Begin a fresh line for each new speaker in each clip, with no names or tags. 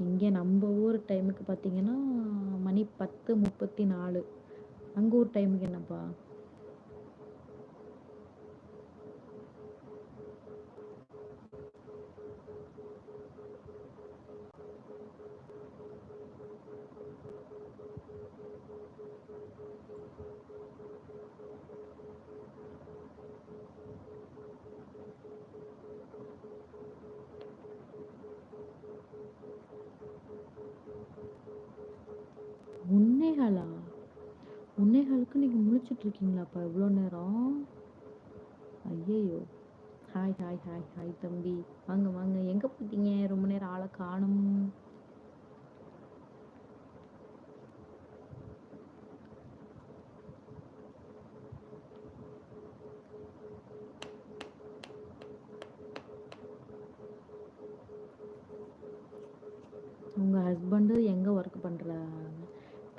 இங்கே நம்ம ஊர் டைமுக்கு பார்த்தீங்கன்னா மணி 10:34. அங்கே ஊர் டைமுக்கு என்னப்பா? முன்னேகாலா? முன்னேகாலுக்கு நீங்கள் முழிச்சிட்டு இருக்கீங்களாப்பா இவ்வளோ நேரம்? ஐயையோ! ஹாய் ஹாய் ஹாய் ஹாய் தம்பி, வாங்க வாங்க. எங்கே போயிட்டீங்க? ரொம்ப நேரம் ஆளை காணும். உங்கள் ஹஸ்பண்டு எங்கே ஒர்க் பண்ணுறாங்க?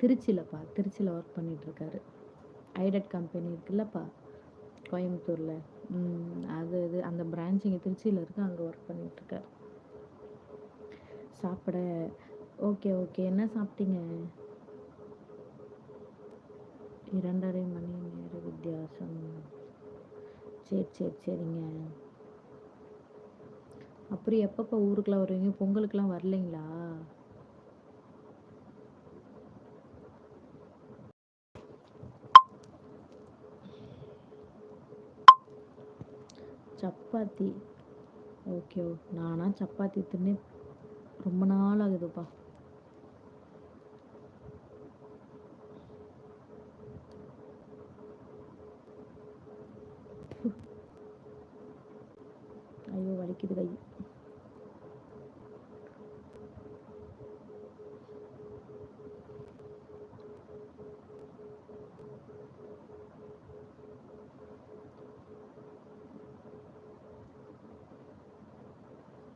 திருச்சியிலப்பா, திருச்சியில் ஒர்க் பண்ணிகிட்ருக்காரு. ஐடட் கம்பெனி இருக்குல்லப்பா கோயம்புத்தூரில். அது இது அந்த பிரான்ச் இங்கே திருச்சியில் இருக்குது, அங்கே ஒர்க் பண்ணிகிட்ருக்காரு. சாப்பிட ஓகே ஓகே. என்ன சாப்பிட்டீங்க? 2:30 மணி நேர வித்தியாசம். சரி சரி சரிங்க. அப்புறம் எப்பப்போ ஊருக்கெலாம் வருவீங்க? பொங்கலுக்கெலாம் வரலைங்களா? சப்பாத்தி. ஓகே. நானா சப்பாத்தி தின்னு ரொம்ப நாள் ஆகுதுப்பா. ஐயோ வலிக்குது கை.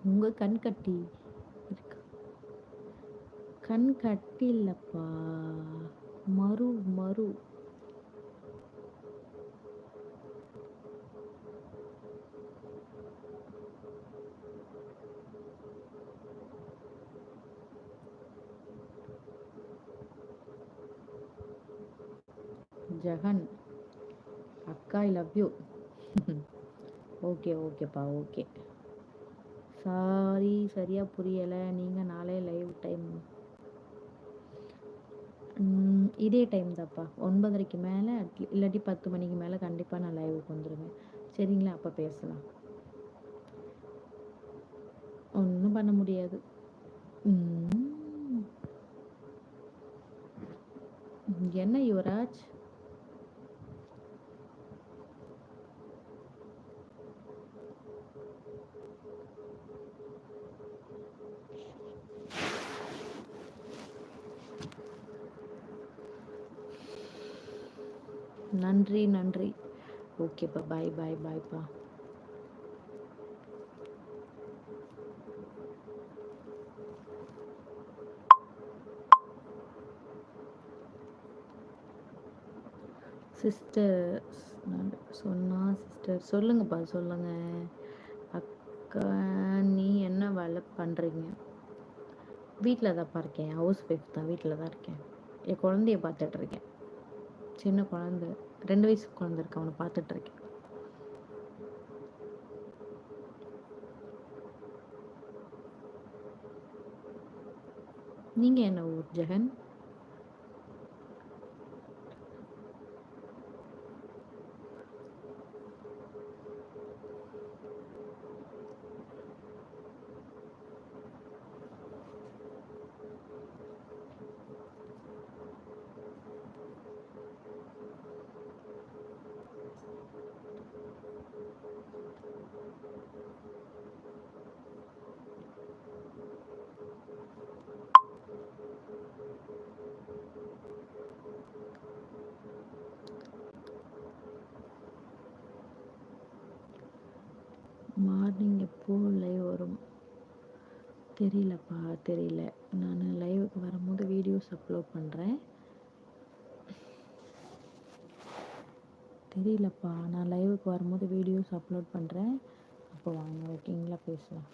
உங்கள் கண் கட்டி இருக்கா? கண் கட்டி இல்லைப்பா, மறு மறு. ஜெகன் அக்கா ஐ லவ் யூ. ஓகே ஓகேப்பா ஓகே. சாரி சரியாக புரியலை. நீங்கள் நாளே லைவ் டைம் இதே டைம் தான்ப்பா, 9:30க்கு மேலே இல்லாட்டி 10 மணிக்கு மேலே கண்டிப்பாக நான் லைவுக்கு வந்துடுவேன். சரிங்களா? அப்போ பேசலாம். ஒன்றும் பண்ண முடியாது. என்ன யுவராஜ்? நன்றி நன்றி. ஓகேப்பா, பாய் பாய் பாய்ப்பா. சிஸ்டர் சொன்னா சிஸ்டர் சொல்லுங்கப்பா சொல்லுங்க. அக்கா நீ என்ன வேலை பண்ணுறீங்க? வீட்டில் தான்ப்பா இருக்கேன், ஹவுஸ் ஒய்ஃப் தான், வீட்டில் தான் இருக்கேன். என் குழந்தைய பார்த்துட்ருக்கேன். சின்ன குழந்தை, 2 வயசு குழந்தை இருக்கு, அவனை பார்த்துட்ருக்கேன். நீங்கள் என்ன ஊர் ஜெகன்? மார்னிங் எப்போ லைவ் வரும் தெரியலப்பா, தெரியல. நான் லைவுக்கு வரும்போது வீடியோஸ் அப்லோட் பண்ணுறேன். தெரியலப்பா, நான் லைவுக்கு வரும்போது வீடியோஸ் அப்லோட் பண்ணுறேன். அப்போ வாங்க, ஓகேங்களா? பேசலாம்.